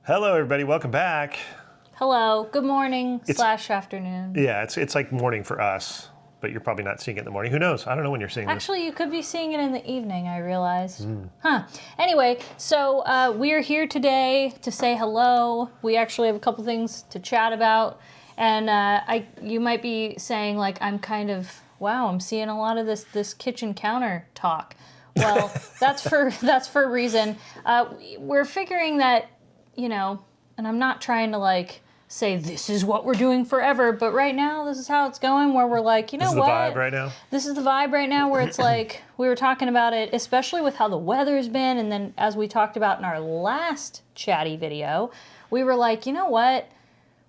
Hello, everybody. Welcome back. Hello. Good morning / afternoon. Yeah, it's like morning for us, but you're probably not seeing it in the morning. Who knows? I don't know when you're seeing this. Actually, you could be seeing it in the evening, I realized. Anyway, so we're here today to say hello. We actually have a couple things to chat about. And you might be saying, like, I'm kind of, wow, I'm seeing a lot of this kitchen counter talk. Well, that's for a reason. We're figuring that, you know, and I'm not trying to, like, say this is what we're doing forever, but right now this is how it's going, where we're like, you know what? This is the vibe right now? This is the vibe right now where it's like, we were talking about it, especially with how the weather's been, and then as we talked about in our last chatty video, we were like, you know what?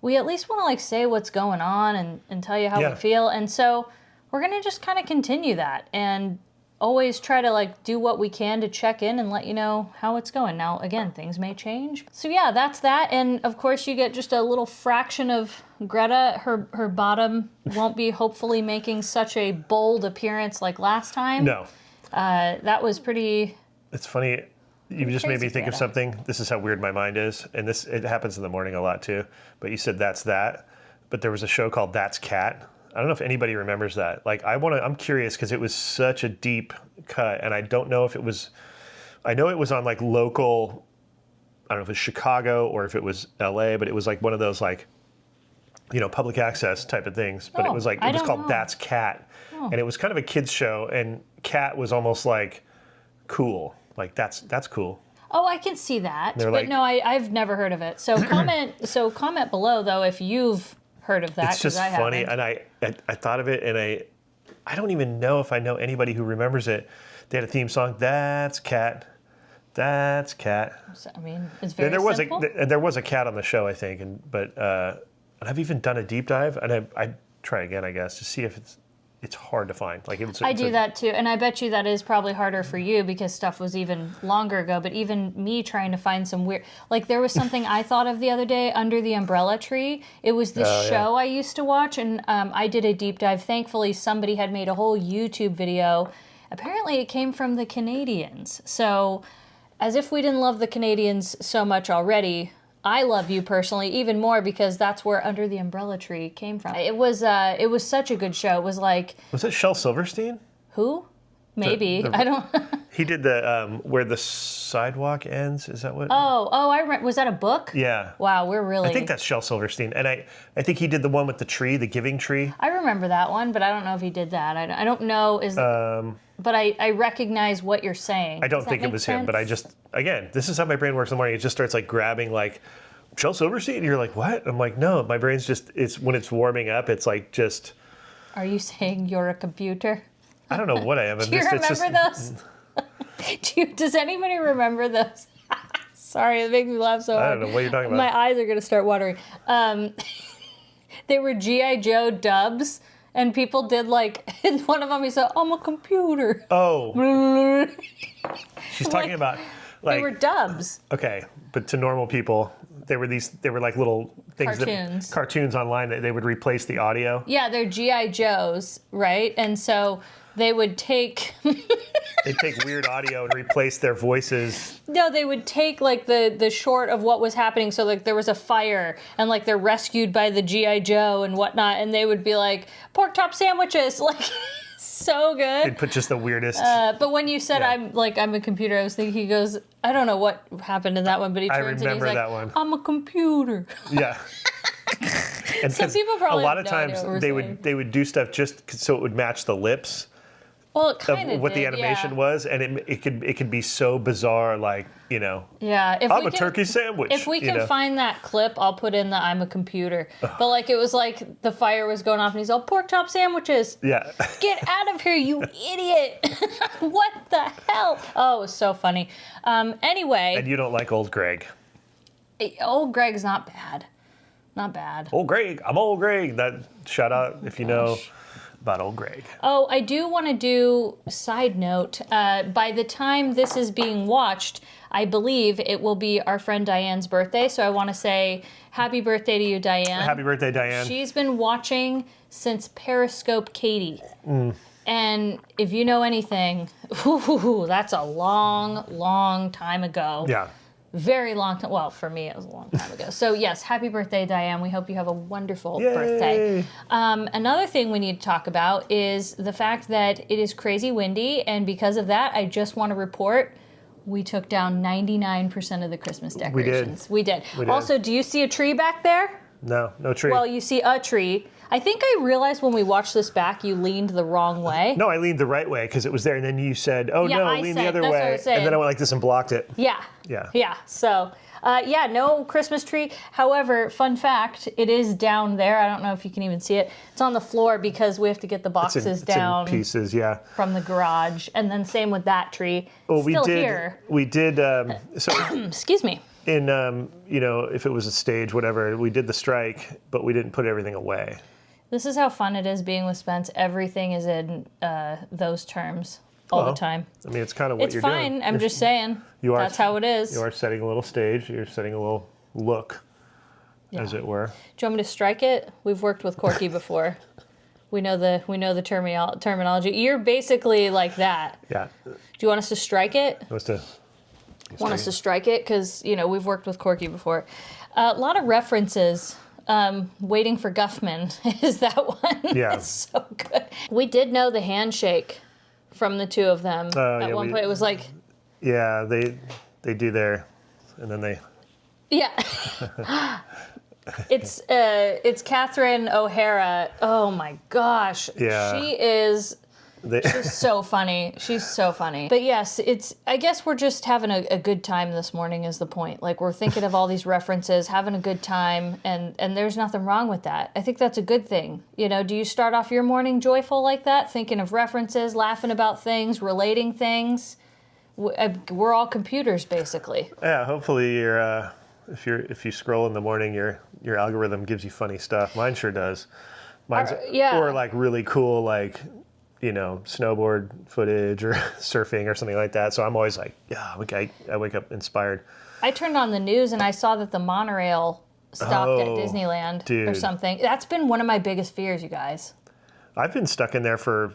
We at least want to, like, say what's going on and tell you how we feel, and so we're going to just kind of continue that, and always try to, like, do what we can to check in and let you know how it's going. Now, again, things may change. So yeah, that's that. And of course you get just a little fraction of Greta. Her bottom won't be hopefully making such a bold appearance like last time. No. That was pretty... It's funny. You just made me think of something. This is how weird my mind is. And it happens in the morning a lot too. But you said that's that. But there was a show called That's Cat. I don't know if anybody remembers that. Like, I'm curious because it was such a deep cut, and I don't know if it was. I know it was on, like, local. I don't know if it was Chicago or if it was L.A., but it was like one of those, like, you know, public access type of things. But it was called That's Cat, and it was kind of a kids show, and Cat was almost like cool, like that's cool. Oh, I can see that, but like, no, I've never heard of it. So comment below though if you've heard of that. It's just funny, and I thought of it, and I don't even know if I know anybody who remembers it. They had a theme song, That's Cat, That's Cat. I mean, it's very simple. There was a cat on the show, I think, but I've even done a deep dive, and I try again, I guess, to see if it's hard to find. Like, I do that too, and I bet you that is probably harder for you because stuff was even longer ago, but even me trying to find some weird... Like, there was something I thought of the other day, Under the Umbrella Tree. It was this show I used to watch, and I did a deep dive. Thankfully, somebody had made a whole YouTube video. Apparently, it came from the Canadians. So, as if we didn't love the Canadians so much already... I love you personally even more because that's where Under the Umbrella Tree came from. It was such a good show. It was like... Was it Shel Silverstein? Who? Maybe. I don't... He did the Where the Sidewalk Ends. Is that what? I was that a book? Yeah. Wow, we're really... I think that's Shel Silverstein. And I think he did the one with the tree, the Giving Tree. I remember that one, but I don't know if he did that. I don't know. But I recognize what you're saying. I don't think it was him, but again, this is how my brain works in the morning. It just starts, like, grabbing, like, Shel Silverstein, and you're like, what? I'm like, no, my brain's just, it's when it's warming up, it's like just... Are you saying you're a computer? I don't know what I am. Do you remember those? Does anybody remember those? Sorry, it makes me laugh so hard. I don't know what you're talking about. My eyes are going to start watering. They were G.I. Joe dubs, and people did, like, in one of them he said, I'm a computer. Oh. She's talking about... Like, they were dubs. Okay, but to normal people, they were like little things, cartoons online that they would replace the audio. Yeah, they're G.I. Joes, right? And so they would take... They'd take weird audio and replace their voices. No, they would take, like, the short of what was happening. So, like, there was a fire, and, like, they're rescued by the G.I. Joe and whatnot, and they would be like, pork chop sandwiches, like... So good. They'd put just the weirdest. But when you said I'm a computer, I was thinking, he goes, I don't know what happened in that one, but he turns and he's like, that one. I'm a computer. Yeah. And some people probably a lot of times they would do stuff just so it would match the lips. Well, it kind of what the animation was, and it could be so bizarre, like, you know. Yeah, I'm a turkey sandwich. If we can find that clip, I'll put in the I'm a computer. But, like, it was like the fire was going off, and he's all pork chop sandwiches. Yeah. Get out of here, you idiot! What the hell? Oh, it was so funny. Anyway. And you don't like old Greg. Old Greg's not bad. Not bad. Old Greg. I'm old Greg. That shout out if you know about old Greg. Oh, I do want to do, side note, by the time this is being watched, I believe it will be our friend Diane's birthday, so I want to say happy birthday to you, Diane. Happy birthday, Diane. She's been watching since Periscope Katie. And if you know anything, that's a long, long time ago. Yeah. very long time. Well, for me, it was a long time ago. So yes, happy birthday, Diane. We hope you have a wonderful Yay. birthday. Another thing we need to talk about is the fact that it is crazy windy, and because of that, I just want to report we took down 99% of the Christmas decorations. We did. Also, do you see a tree back there? No tree. Well, you see a tree. I think I realized when we watched this back, you leaned the wrong way. No, I leaned the right way because it was there, and then you said, "Oh no, lean the other way," and then I went like this and blocked it. Yeah. So, no Christmas tree. However, fun fact: it is down there. I don't know if you can even see it. It's on the floor because we have to get the boxes down in pieces. Yeah. From the garage, and then same with that tree. Well, Still here. We did. So excuse me. In if it was a stage, whatever, we did the strike, but we didn't put everything away. This is how fun it is being with Spence. Everything is in those terms all the time. I mean, it's kind of what you're doing. It's fine. I'm just saying. That's how it is. You are setting a little stage. You're setting a little look, as it were. Do you want me to strike it? We've worked with Corky before. We know the terminology. You're basically like that. Yeah. Do you want us to strike it? Want us to strike it? Because, we've worked with Corky before. A lot of references. Waiting for Guffman is that one. Yeah. It's so good. We did know the handshake from the two of them. At one point it was like... Yeah, they do their... And then they... Yeah. It's Catherine O'Hara. Oh my gosh. Yeah. She's so funny. She's so funny. But yes, I guess we're just having a good time this morning is the point. Like, we're thinking of all these references, having a good time, and there's nothing wrong with that. I think that's a good thing. Do you start off your morning joyful like that, thinking of references, laughing about things, relating things? We're all computers, basically. Yeah, hopefully if you scroll in the morning, your algorithm gives you funny stuff. Mine sure does. Mine's or like really cool, like, snowboard footage or surfing or something like that. So I'm always like, I wake up inspired. I turned on the news and I saw that the monorail stopped at Disneyland or something. That's been one of my biggest fears, you guys. I've been stuck in there for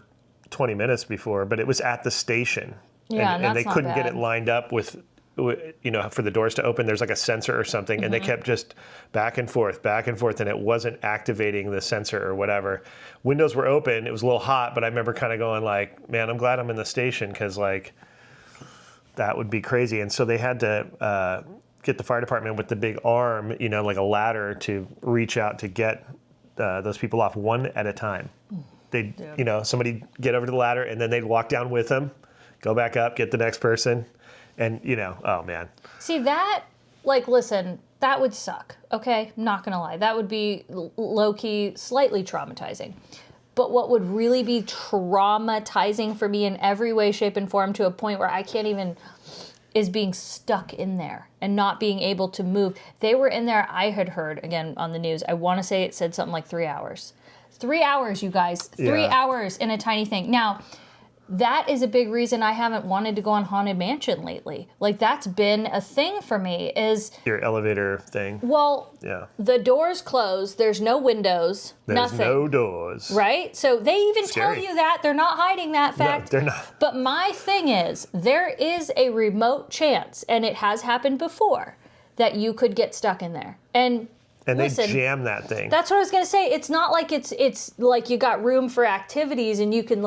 20 minutes before, but it was at the station. Yeah, and they couldn't get it lined up with for the doors to open. There's like a sensor or something, and they kept just back and forth, and it wasn't activating the sensor or whatever. Windows were open. It was a little hot, but I remember kind of going like, man, I'm glad I'm in the station because like that would be crazy. And so they had to get the fire department with the big arm, like a ladder to reach out to get those people off one at a time. They'd, somebody get over to the ladder and then they'd walk down with them, go back up, get the next person. And, oh, man. See, that, listen, that would suck, okay? I'm not going to lie. That would be low-key, slightly traumatizing. But what would really be traumatizing for me in every way, shape, and form to a point where I can't even, is being stuck in there and not being able to move. They were in there, I had heard, again, on the news, I want to say it said something like 3 hours. 3 hours, you guys. 3 hours in a tiny thing. Now... that is a big reason I haven't wanted to go on Haunted Mansion lately. Like, that's been a thing for me is... your elevator thing. Well, the doors closed. There's no windows. There's nothing. No doors. Right? So they even tell you that. They're not hiding that fact. No, they're not. But my thing is, there is a remote chance, and it has happened before, that you could get stuck in there. And listen, they jam that thing. That's what I was going to say. It's not like it's like you got room for activities and you can,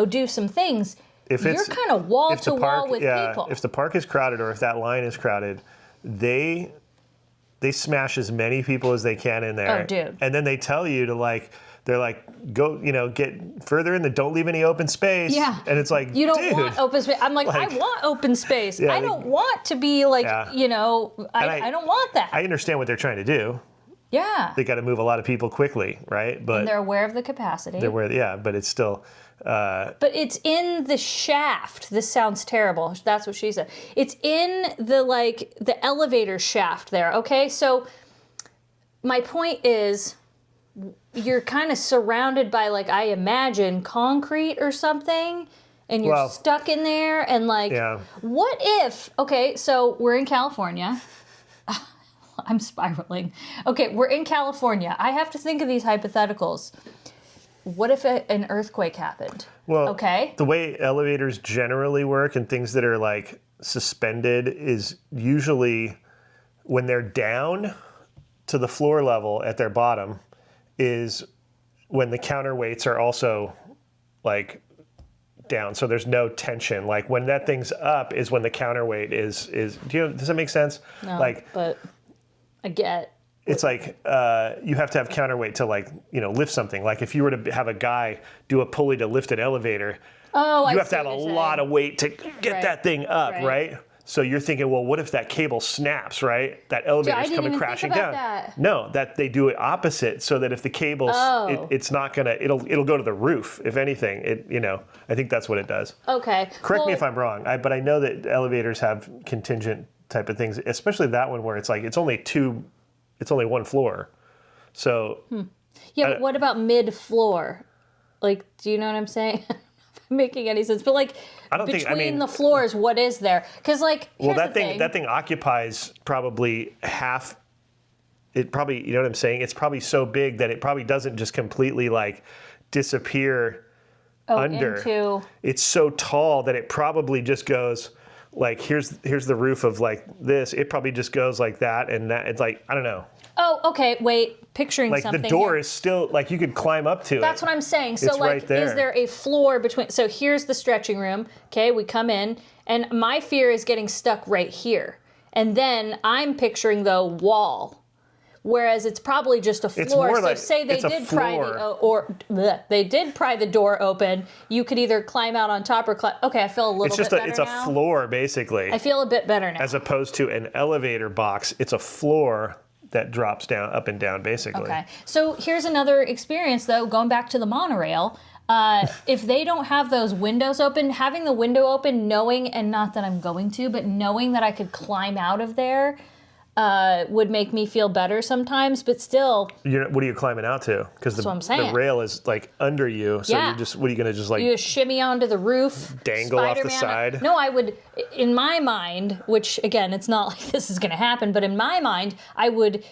do some things. If you're kind of wall to wall with people. If the park is crowded or if that line is crowded, they smash as many people as they can in there. Oh, dude. And then they tell you to they're like, go, get further in don't leave any open space. Yeah. And it's like, you don't want open space. I'm like, I want open space. I don't want to be I don't want that. I understand what they're trying to do. Yeah. They got to move a lot of people quickly, right? But and they're aware of the capacity. But it's still... but it's in the shaft. This sounds terrible. That's what she said. It's in the elevator shaft there, okay? So my point is you're kind of surrounded by, I imagine, concrete or something, and you're stuck in there, and, what if... Okay, so we're in California. I'm spiraling. Okay, we're in California. I have to think of these hypotheticals. What if an earthquake happened? Well, the way elevators generally work and things that are suspended is usually when they're down to the floor level at their bottom is when the counterweights are also like down, so there's no tension. Like when that thing's up is when the counterweight is. Does that make sense? No, like, but I get. It's like you have to have counterweight to like lift something. Like if you were to have a guy do a pulley to lift an elevator, you have to have a lot of weight to get that thing up, right? So you're thinking, well, what if that cable snaps, right? That elevator's coming crashing down. That. No, that they do it opposite, so that if the cables, it's not gonna, it'll go to the roof. If anything, I think that's what it does. Okay. Correct me if I'm wrong, but I know that elevators have contingent type of things, especially that one where it's like it's only one floor. So. Yeah, but what about mid-floor? Like, do you know what I'm saying? Making any sense, but like between the floors, what is there? Because like, that thing occupies probably half. It probably, you know what I'm saying? It's probably so big that it probably doesn't just completely like disappear under. It's so tall that it probably just goes like here's the roof of like this. It probably just goes like that, and that it's like I don't know. Oh, okay. Wait, picturing like something. Like the door is still, like you could climb up to it. That's what I'm saying. So it's like, right there. Is there a floor between? So here's the stretching room. Okay, we come in, and my fear is getting stuck right here. And then I'm picturing the wall, whereas it's probably just a floor. It's more so like, say they did pry the door open. You could either climb out on top or climb. Okay, I feel a little bit better now. It's a floor basically. I feel a bit better now. As opposed to an elevator box, it's a floor that drops down, up and down, basically. Okay. So here's another experience, though, going back to the monorail. If they don't have those windows open, having the window open, knowing, and not that I'm going to, but knowing that I could climb out of there would make me feel better sometimes, but still. What are you climbing out to? Because the rail is like under you, so you're just, what are you going to just like? You just shimmy onto the roof. Dangle off the side? No, I would, in my mind, which again, it's not like this is going to happen, but in my mind, I would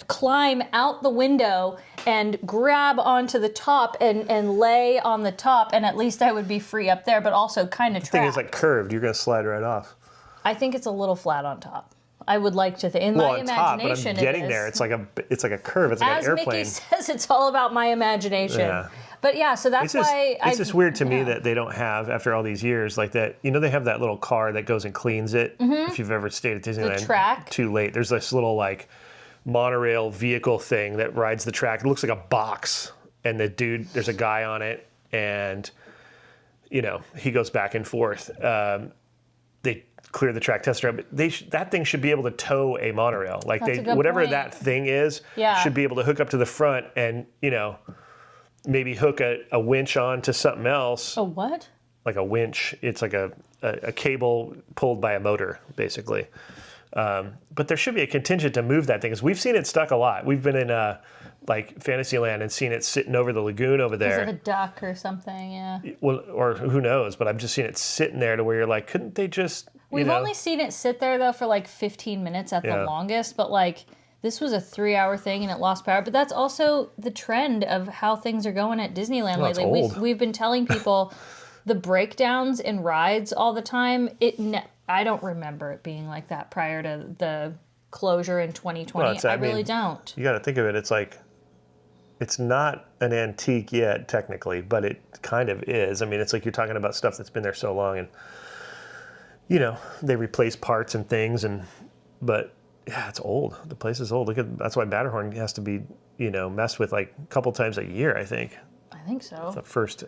climb out the window and grab onto the top and lay on the top, and at least I would be free up there, but also kind of trapped. The thing is like curved, you're going to slide right off. I think it's a little flat on top. I would like to think. In my imagination, top, but I'm getting there. It's like a curve. It's like an airplane. As Mickey says, it's all about my imagination. Yeah. But yeah, so that's why it's just weird to me that they don't have, after all these years, like that. They have that little car that goes and cleans it. Mm-hmm. If you've ever stayed at Disneyland, the track. Too late. There's this little like monorail vehicle thing that rides the track. It looks like a box, and there's a guy on it, and he goes back and forth. They clear the track, test drive. That thing should be able to tow a monorail. Like whatever point. That thing is, should be able to hook up to the front and maybe hook a winch on to something else. A what? Like a winch. It's like a cable pulled by a motor, basically. But there should be a contingent to move that thing, because we've seen it stuck a lot. We've been in like Fantasyland and seen it sitting over the lagoon over there. Is it a duck or something? Yeah. Well, or who knows? But I've just seen it sitting there to where you're like, couldn't they just? We've only seen it sit there though for like 15 minutes at the longest, but like this was a 3-hour thing and it lost power. But that's also the trend of how things are going at Disneyland lately. We've been telling people the breakdowns in rides all the time. I don't remember it being like that prior to the closure in 2020. I really don't. You got to think of it. It's like, it's not an antique yet, technically, but it kind of is. I mean, it's like you're talking about stuff that's been there so long, and they replace parts and things, but yeah, it's old. The place is old. That's why Matterhorn has to be, messed with like a couple times a year, I think. I think so. The first,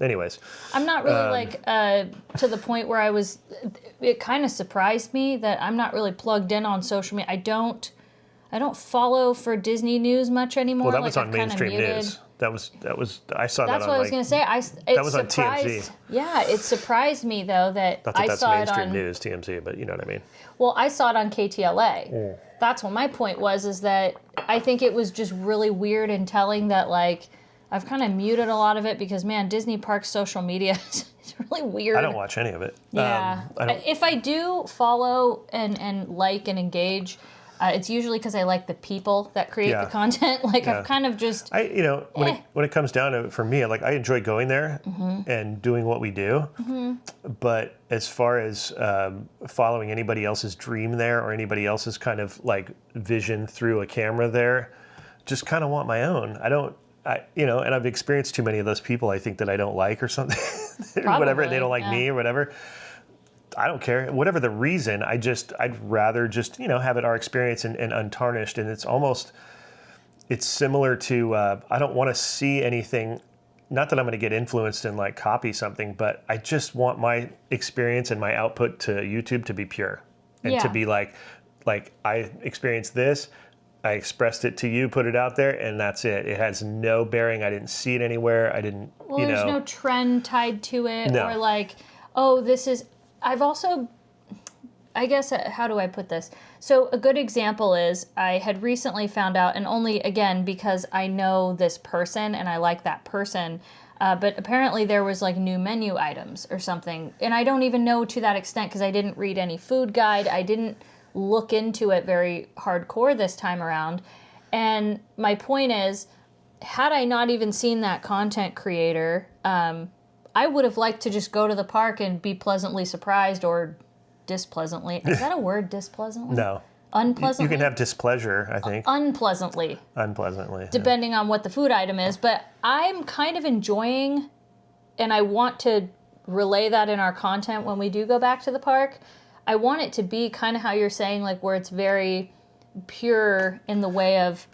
Anyways. I'm not really to the point where it kind of surprised me that I'm not really plugged in on social media. I don't follow for Disney news much anymore. Well, that was on mainstream news. That was. I saw that. That's what I was going to say. That was on TMZ. Yeah, it surprised me though that I saw it on mainstream news, TMZ, but you know what I mean. Well, I saw it on KTLA. Mm. That's what my point was. Is that I think it was just really weird and telling that like I've kind of muted a lot of it because man, Disney Parks social media is really weird. I don't watch any of it. Yeah. If I do follow and like and engage. It's usually because I like the people that create Yeah. the content. Like Yeah. I've kind of just, When it comes down to it, for me, like I enjoy going there and doing what we do. But as far as following anybody else's dream there or anybody else's kind of like vision through a camera there, just kind of want my own. And I've experienced too many of those people I think that I don't like or something, or whatever. They don't like me or whatever. I don't care. Whatever the reason, I'd rather just, have it our experience and untarnished. And it's similar to, I don't want to see anything, not that I'm going to get influenced and like copy something, but I just want my experience and my output to YouTube to be pure and to be like I experienced this. I expressed it to you, put it out there, and that's it. It has no bearing. I didn't see it anywhere. I didn't, there's no trend tied to it No. or like, oh, this is, I've also, I guess, how do I put this? So a good example is I had recently found out, and only, again, because I know this person and I like that person, but apparently there was like new menu items or something. And I don't even know to that extent because I didn't read any food guide. I didn't look into it very hardcore this time around. And my point is, had I not even seen that content creator, I would have liked to just go to the park and be pleasantly surprised or displeasantly. Is that a word, displeasantly? No. Unpleasantly? You can have displeasure, I think. Unpleasantly. Unpleasantly. Depending on what the food item is. But I'm kind of enjoying, and I want to relay that in our content when we do go back to the park. I want it to be kind of how you're saying, like where it's very pure in the way of,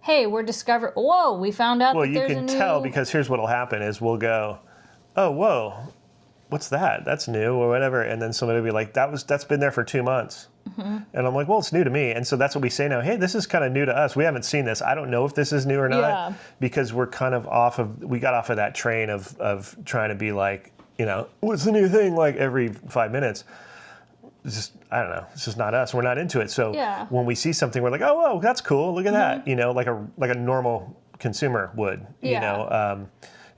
hey, we're discovering, whoa, we found out that there's a new... Well, you can tell because here's what'll happen is we'll go, oh, whoa, what's that? That's new or whatever. And then somebody will be like, that's been there for 2 months. And I'm like, well, it's new to me. And so that's what we say now. Hey, this is kind of new to us. We haven't seen this. I don't know if this is new or not because we're kind of we got off of that train of trying to be like, what's the new thing like every 5 minutes. It's just, I don't know. It's just not us. We're not into it. So when we see something, we're like, oh, whoa, that's cool. Look at that. Like a normal consumer would,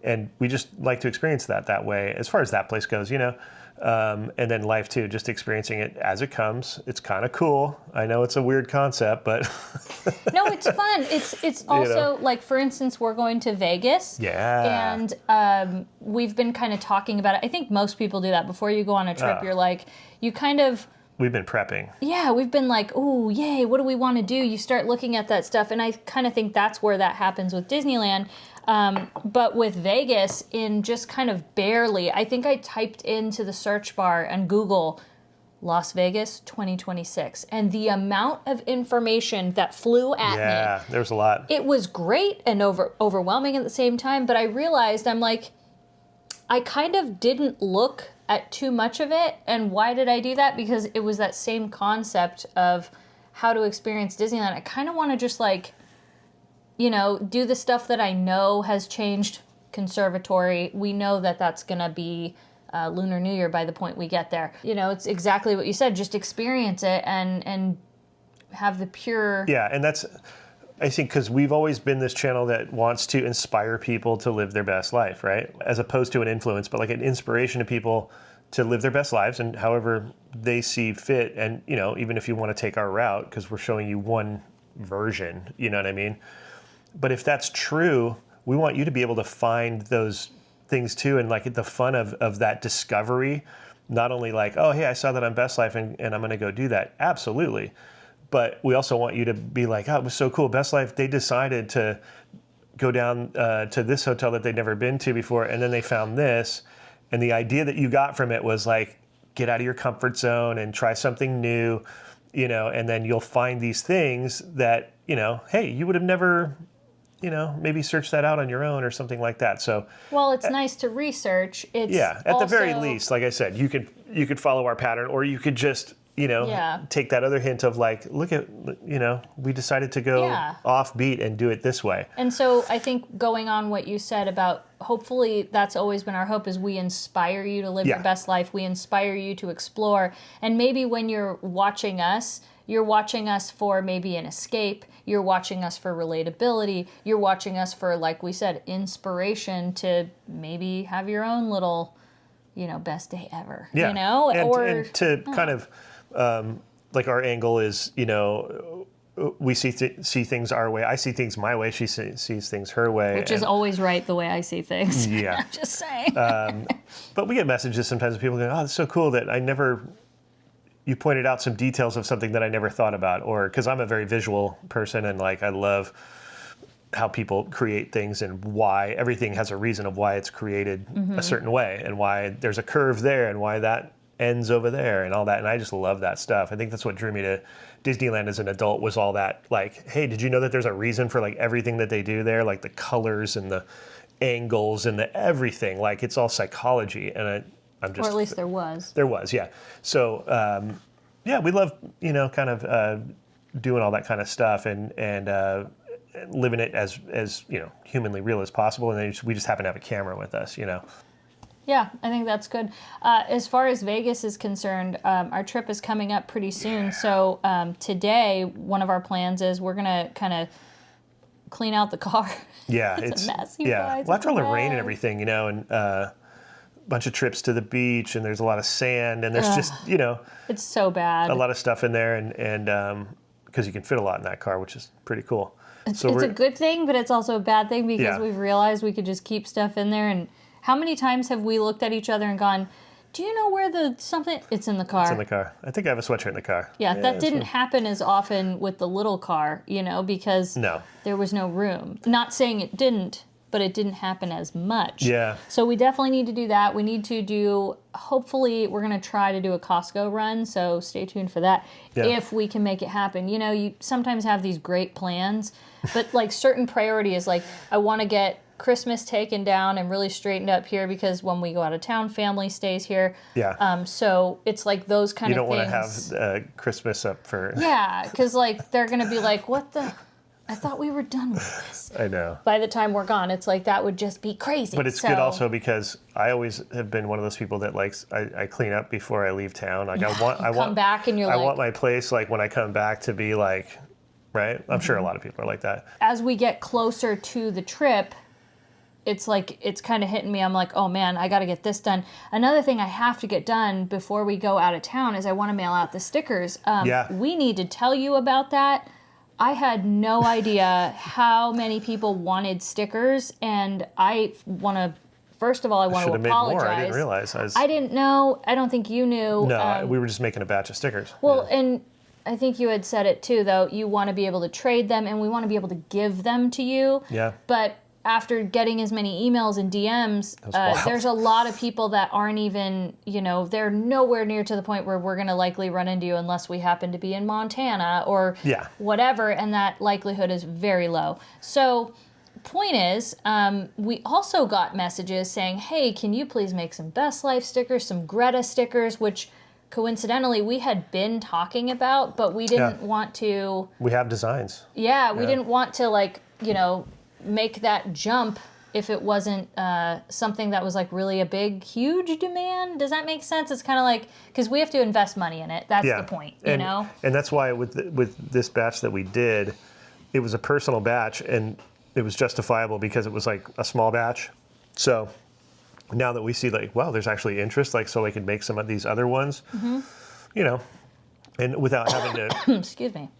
and we just like to experience that way as far as that place goes, and then life too, just experiencing it as it comes. It's kind of cool. I know it's a weird concept, but no, it's fun. It's also like, for instance, we're going to Vegas. Yeah. And we've been kind of talking about it. I think most people do that before you go on a trip. You're like, you kind of... We've been prepping. Yeah, we've been like, oh, yay, what do we want to do? You start looking at that stuff. And I kind of think that's where that happens with Disneyland. But with Vegas, in just kind of barely, I think I typed into the search bar and Google Las Vegas 2026. And the amount of information that flew at me. Yeah, there's a lot. It was great and overwhelming at the same time. But I realized, I'm like, I kind of didn't look at too much of it. And why did I do that? Because it was that same concept of how to experience Disneyland. I kind of want to just like, do the stuff that I know has changed. Conservatory. We know that that's going to be Lunar New Year by the point we get there. It's exactly what you said. Just experience it and have the pure... Yeah, and that's... I think because we've always been this channel that wants to inspire people to live their best life, right? As opposed to an influence, but like an inspiration to people to live their best lives and however they see fit. And, even if you want to take our route, because we're showing you one version, you know what I mean? But if that's true, we want you to be able to find those things too. And like the fun of that discovery, not only like, oh, hey, I saw that on Best Life and I'm going to go do that. Absolutely. But we also want you to be like, oh, it was so cool. Best Life, they decided to go down to this hotel that they'd never been to before, and then they found this. And the idea that you got from it was like, get out of your comfort zone and try something new, and then you'll find these things that, hey, you would have never, maybe search that out on your own or something like that. So, well, it's nice to research. It's at the very least, like I said, you could follow our pattern, or you could just take that other hint of like, look at, we decided to go offbeat and do it this way. And so I think going on what you said about, hopefully that's always been our hope, is we inspire you to live your best life. We inspire you to explore. And maybe when you're watching us for maybe an escape. You're watching us for relatability. You're watching us for, like we said, inspiration to maybe have your own little, best day ever. Yeah. And to kind of, like our angle is, we see things our way. I see things my way. She sees things her way. Which is always right the way I see things. Yeah. I'm just saying. But we get messages sometimes of people going, oh, it's so cool that you pointed out some details of something that I never thought about. Or because I'm a very visual person and like I love how people create things and why everything has a reason of why it's created a certain way and why there's a curve there and why that ends over there and all that. And I just love that stuff. I think that's what drew me to Disneyland as an adult was all that like, hey, did you know that there's a reason for like everything that they do there? Like the colors and the angles and the everything, like it's all psychology. And I'm just, or at least there was. There was, yeah. So, yeah, we love, kind of doing all that kind of stuff and living it as humanly real as possible. And then we just happen to have a camera with us, Yeah, I think that's good. As far as Vegas is concerned, our trip is coming up pretty soon. So today, one of our plans is we're going to kind of clean out the car. Yeah, it's a mess, you guys. Well, after all the rain and everything, and a bunch of trips to the beach, and there's a lot of sand, and there's just, it's so bad. A lot of stuff in there, and because you can fit a lot in that car, which is pretty cool. It's a good thing, but it's also a bad thing because we've realized we could just keep stuff in there. And how many times have we looked at each other and gone, do you know where something? It's in the car. It's in the car. I think I have a sweatshirt in the car. Yeah, that didn't happen as often with the little car, because there was no room. Not saying it didn't, but it didn't happen as much. Yeah. So we definitely need to do that. We need to hopefully we're going to try to do a Costco run, so stay tuned for that if we can make it happen. You sometimes have these great plans, but like certain priority is like, I want to get Christmas taken down and really straightened up here because when we go out of town, family stays here. Yeah. So it's like those kind of things. You don't want to have Christmas up for... Yeah, because like they're going to be like, what the... I thought we were done with this. I know. By the time we're gone, it's like that would just be crazy. But it's good also because I always have been one of those people that likes I clean up before I leave town. Like I want back and I want my place like when I come back to be like, right? I'm sure a lot of people are like that. As we get closer to the trip, it's like it's kind of hitting me. I'm like, oh man, I got to get this done. Another thing I have to get done before we go out of town is I want to mail out the stickers. We need to tell you about that. I had no idea how many people wanted stickers, and I want to. First of all, I want to apologize. More. I didn't realize. I didn't know. I don't think you knew. No, we were just making a batch of stickers. Well, and I think you had said it too, though. You want to be able to trade them, and we want to be able to give them to you. Yeah. But after getting as many emails and DMs, there's a lot of people that aren't even, they're nowhere near to the point where we're going to likely run into you unless we happen to be in Montana or whatever, and that likelihood is very low. So, point is, we also got messages saying, hey, can you please make some Best Life stickers, some Greta stickers, which coincidentally we had been talking about, but we didn't want to... We have designs. Yeah, we didn't want to, make that jump if it wasn't something that was like really a big, huge demand. Does that make sense? It's kind of like, because we have to invest money in it. That's the point, you know? And that's why with this batch that we did, it was a personal batch and it was justifiable because it was like a small batch. So now that we see like, wow, there's actually interest, like so I can make some of these other ones, and without having to... Excuse me.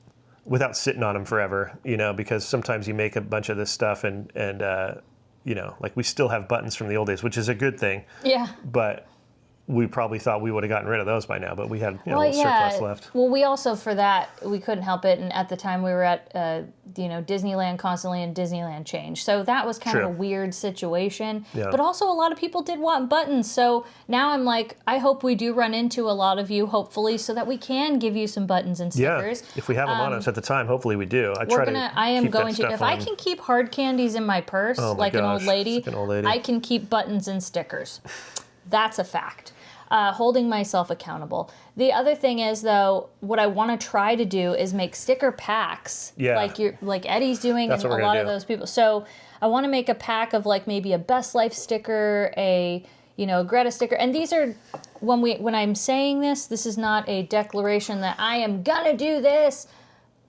Without sitting on them forever, because sometimes you make a bunch of this stuff and like we still have buttons from the old days, which is a good thing. Yeah. But we probably thought we would have gotten rid of those by now, but we had surplus left. Well, we also, for that, we couldn't help it. And at the time we were at, Disneyland constantly and Disneyland changed. So that was kind of a weird situation. Yeah. But also a lot of people did want buttons. So now I'm like, I hope we do run into a lot of you, hopefully, so that we can give you some buttons and stickers. Yeah, if we have them on us at the time, hopefully we do. I am going to. If I can keep hard candies in my purse, like an old lady, I can keep buttons and stickers. That's a fact. Holding myself accountable. The other thing is, though, what I want to try to do is make sticker packs. Yeah. Like Eddie's doing, and a lot of those people. So I want to make a pack of like maybe a Best Life sticker, a Greta sticker, and these are when I'm saying this is not a declaration that I am gonna do this.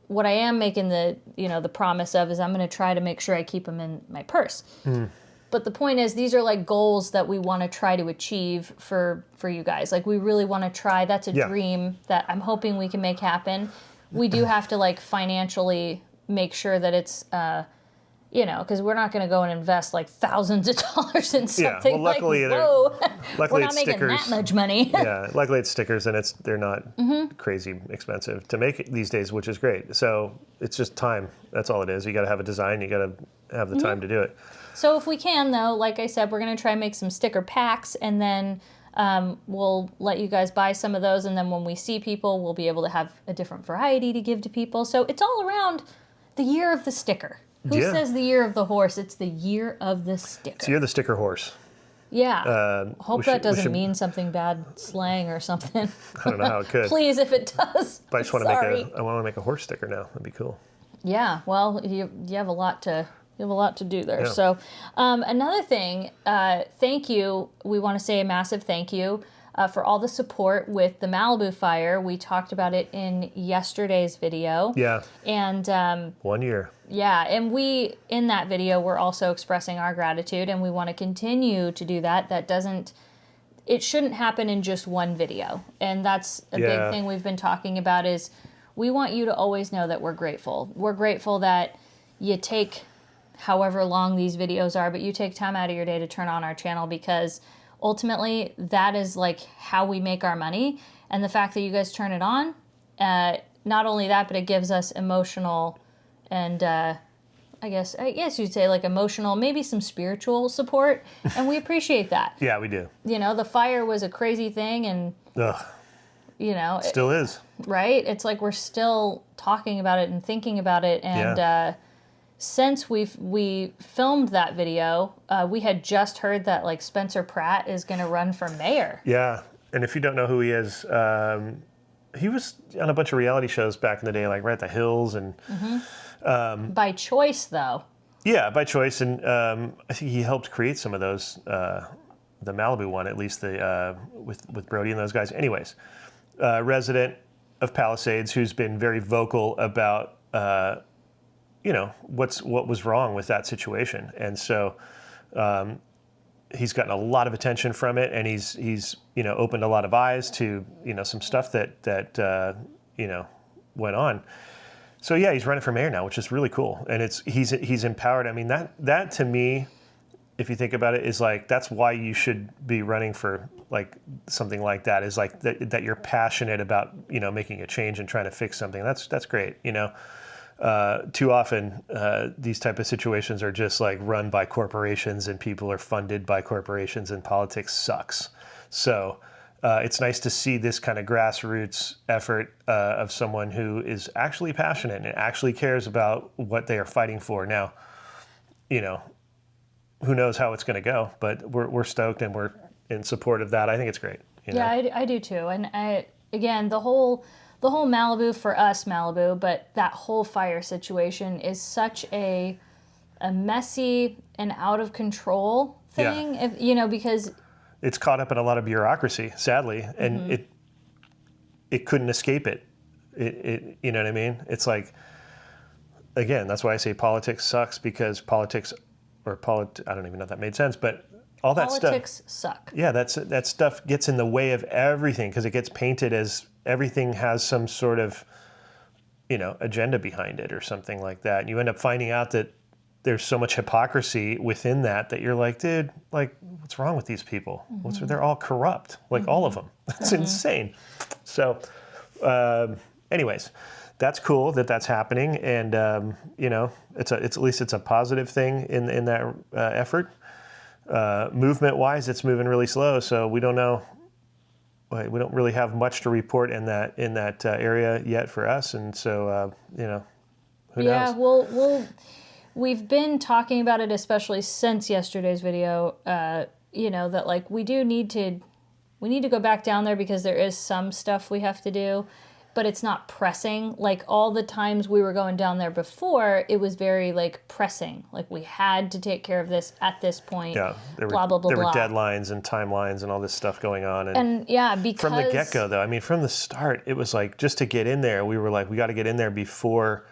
What I am making the promise of is I'm gonna try to make sure I keep them in my purse. Mm. But the point is, these are like goals that we want to try to achieve for you guys. Like we really want to try. That's a dream that I'm hoping we can make happen. we do have to like financially make sure that it's, you know, because we're not going to go and invest like thousands of dollars in something. Yeah, well, luckily, like, whoa, luckily we're not making that much money. Yeah, luckily it's stickers, and they're not crazy expensive to make these days, which is great. So it's just time. That's all it is. You got to have a design. You got to have the time to do it. So if we can, though, like I said, we're going to try and make some sticker packs, and then we'll let you guys buy some of those. And then when we see people, we'll be able to have a different variety to give to people. So it's all around the year of the sticker. Who says the year of the horse? It's the year of the sticker. It's the year of the sticker horse. Yeah. Hope that doesn't mean something bad slang or something. I don't know how it could. Please, if it does. But I just want to make a horse sticker now. That'd be cool. Yeah. Well, you have a lot to do there. Yeah. So another thing, thank you. We want to say a massive thank you for all the support with the Malibu fire. We talked about it in yesterday's video. Yeah. And 1 year. Yeah, and we, in that video, we're also expressing our gratitude, and we want to continue to do that. It shouldn't happen in just one video. And that's a big thing we've been talking about is we want you to always know that we're grateful. We're grateful that you take however long these videos are, but you take time out of your day to turn on our channel, because ultimately that is like how we make our money. And the fact that you guys turn it on, not only that, but it gives us emotional and I guess you'd say like emotional, maybe some spiritual support, and we appreciate that. Yeah, we do. You know, the fire was a crazy thing, and you know, still is. Right? It's like we're still talking about it and thinking about it, and since we filmed that video, we had just heard that like Spencer Pratt is going to run for mayor. Yeah, and if you don't know who he is, he was on a bunch of reality shows back in the day, like Right at the Hills and. By choice, though. Yeah, by choice, and I think he helped create some of those. The Malibu one, at least the with Brody and those guys. Anyways, resident of Palisades who's been very vocal about what was wrong with that situation, and so he's gotten a lot of attention from it, and he's opened a lot of eyes to some stuff that went on. So yeah, he's running for mayor now, which is really cool, and he's empowered. I mean, that to me, if you think about it, is like that's why you should be running for like something like that. Is like that you're passionate about making a change and trying to fix something. That's great. Too often these type of situations are just like run by corporations, and people are funded by corporations, and politics sucks. So. It's nice to see this kind of grassroots effort of someone who is actually passionate and actually cares about what they are fighting for. Now, who knows how it's going to go, but we're stoked and we're in support of that. I think it's great. Yeah, I do too. And again, the whole Malibu for us, Malibu, but that whole fire situation is such a messy and out of control thing. Yeah. Because it's caught up in a lot of bureaucracy, sadly, and it couldn't escape it. It you know what I mean? It's like, again, that's why I say politics sucks, because I don't even know if that made sense, but all that politics suck. Yeah, that stuff gets in the way of everything, because it gets painted as everything has some sort of agenda behind it or something like that. And you end up finding out that there's so much hypocrisy within that you're like, dude, like, what's wrong with these people? They're all corrupt, like all of them. That's insane. So, anyways, that's cool that's happening, and it's at least it's a positive thing in that effort. Movement wise, it's moving really slow, so we don't know. We don't really have much to report in that area yet for us, and so who knows? Yeah, we've been talking about it, especially since yesterday's video, that like we need to go back down there, because there is some stuff we have to do, but it's not pressing. Like all the times we were going down there before, it was very like pressing. Like we had to take care of this at this point. Yeah, there were deadlines and timelines and all this stuff going on. And yeah, because from the get-go though, I mean, from the start, it was like just to get in there, we were like, we got to get in there before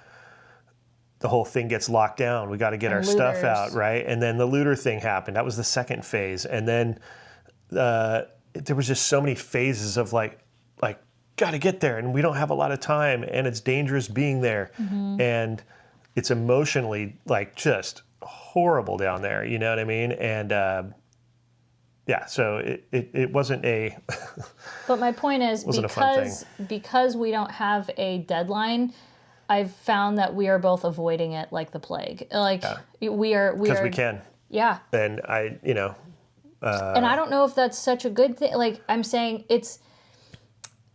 the whole thing gets locked down. We got to get our stuff out, right? And then the looter thing happened. That was the second phase. And then there was just so many phases of like got to get there, and we don't have a lot of time, and it's dangerous being there, and it's emotionally like just horrible down there. You know what I mean? And yeah, so it wasn't a. But my point is, wasn't a fun because we don't have a deadline, I've found that we are both avoiding it like the plague. Like we are because we can. Yeah. And and I don't know if that's such a good thing. Like I'm saying,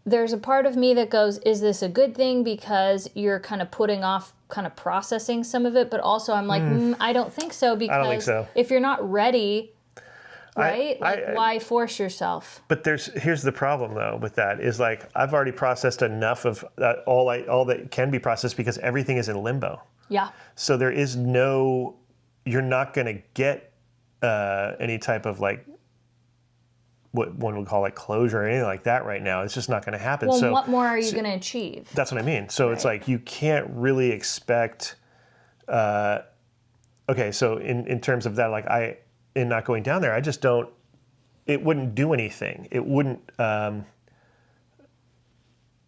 there's a part of me that goes, is this a good thing because you're kind of putting off kind of processing some of it? But also I'm like, I don't think so, because I don't think so. if you're not ready, right? Why force yourself? But here's the problem though with that is like I've already processed enough of all that can be processed because everything is in limbo. Yeah. So there is you're not going to get any type of like what one would call like closure or anything like that right now. It's just not going to happen. Well, so what more are you going to achieve? That's what I mean. So it's like you can't really expect. Okay, so in terms of that, like in not going down there, I just don't. It wouldn't do anything. It wouldn't.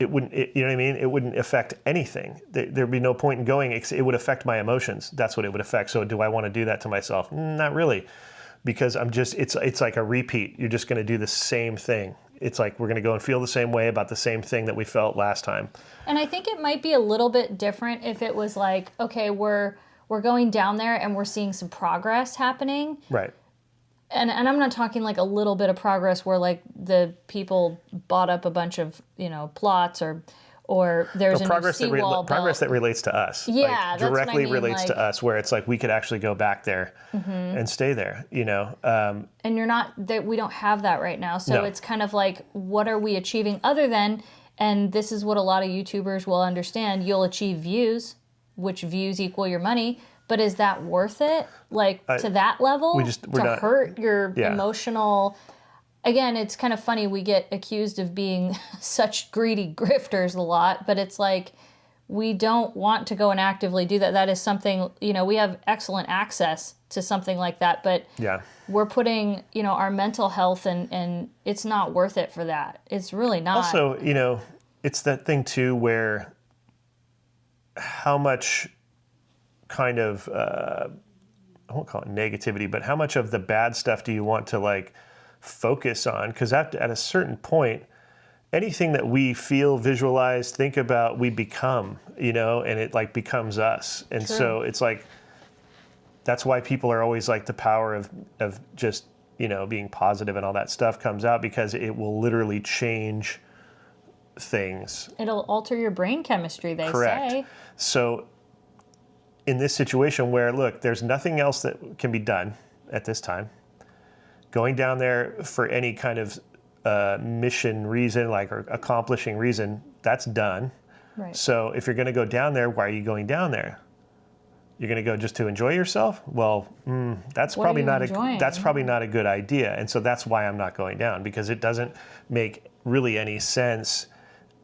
You know what I mean? It wouldn't affect anything. There'd be no point in going. It would affect my emotions. That's what it would affect. So do I want to do that to myself? Not really, because it's like a repeat. You're just going to do the same thing. It's like we're going to go and feel the same way about the same thing that we felt last time. And I think it might be a little bit different if it was like, okay, we're going down there and we're seeing some progress happening. Right. And I'm not talking like a little bit of progress where like the people bought up a bunch of, plots or there's a new seawall progress that relates to us. Yeah, like, that's what directly I mean, relates to us, where it's like we could actually go back there and stay there, And you're not that we don't have that right now, so it's kind of like, what are we achieving other than? And this is what a lot of YouTubers will understand. You'll achieve views, which views equal your money. But is that worth it? Like to that level? Hurt your emotional. Again, it's kind of funny. We get accused of being such greedy grifters a lot, but it's like we don't want to go and actively do that. That is something, we have excellent access to something like that, but we're putting, our mental health and it's not worth it for that. It's really not. Also, it's that thing too where how much kind of I won't call it negativity, but how much of the bad stuff do you want to like focus on? Because at a certain point, anything that we feel, visualize, think about, we become, and it like becomes us. And so it's like that's why people are always like the power of just being positive and all that stuff comes out, because it will literally change things. It'll alter your brain chemistry, they say. So in this situation where, look, there's nothing else that can be done at this time. Going down there for any kind of mission reason, like or accomplishing reason, that's done. Right. So if you're going to go down there, why are you going down there? You're going to go just to enjoy yourself? Well, that's probably not a good idea. And so that's why I'm not going down, because it doesn't make really any sense,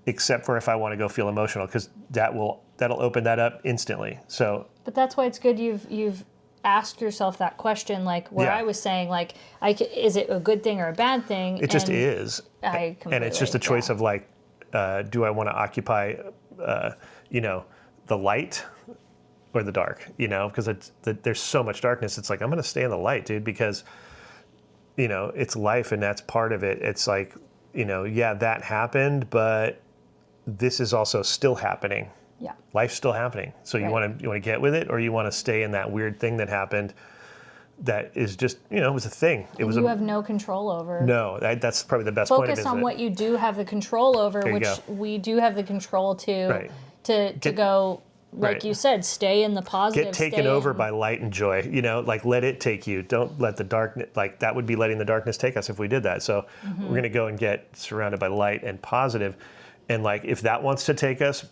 except for if I want to go feel emotional, because that'll open that up instantly. So. But that's why it's good you've asked yourself that question, like where I was saying, like, is it a good thing or a bad thing? It just is. And it's just a choice of like, do I want to occupy, the light or the dark? Because there's so much darkness. It's like, I'm going to stay in the light, dude, because, it's life and that's part of it. It's like, that happened, but this is also still happening. Yeah. Life's still happening. So you want to get with it, or you want to stay in that weird thing that happened that is just, it was a thing. You have no control over. No, that's probably the best point of it. Focus on what you do have the control over, which we do have the control to go, like you said, stay in the positive. Get taken over by light and joy, like let it take you. Don't let the darkness, like that would be letting the darkness take us if we did that. So we're going to go and get surrounded by light and positive. And like, if that wants to take us,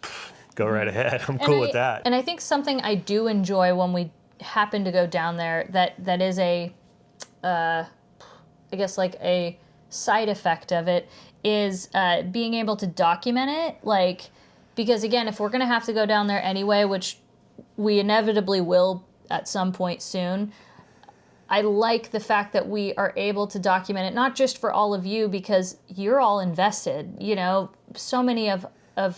go right ahead. I'm cool with that. And I think something I do enjoy when we happen to go down there that is I guess like a side effect of it is being able to document it. Like, because again, if we're going to have to go down there anyway, which we inevitably will at some point soon, I like the fact that we are able to document it, not just for all of you, because you're all invested, so many of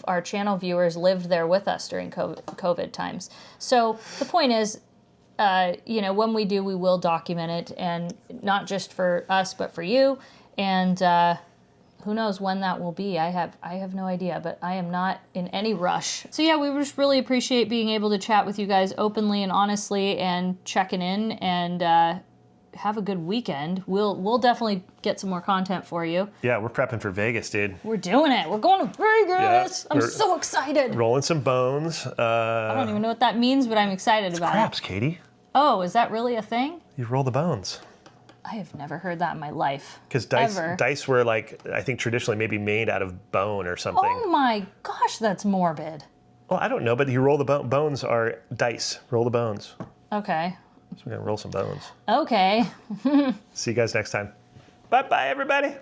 our channel viewers lived there with us during COVID times. So the point is, when we do, we will document it, and not just for us, but for you. And who knows when that will be? I have no idea, but I am not in any rush. So yeah, we just really appreciate being able to chat with you guys openly and honestly, and checking in, and have a good weekend. We'll definitely get some more content for you. Yeah, we're prepping for Vegas, dude. We're doing it. We're going to Vegas. Yeah, I'm so excited. Rolling some bones. I don't even know what that means, but I'm excited about Craps, it. Katie. Oh, is that really a thing? You roll the bones. I have never heard that in my life. Because dice were like, I think traditionally maybe made out of bone or something. Oh my gosh, that's morbid. Well, I don't know, but you roll the bones are dice. Roll the bones. Okay. So we're going to roll some bones. Okay. See you guys next time. Bye-bye, everybody.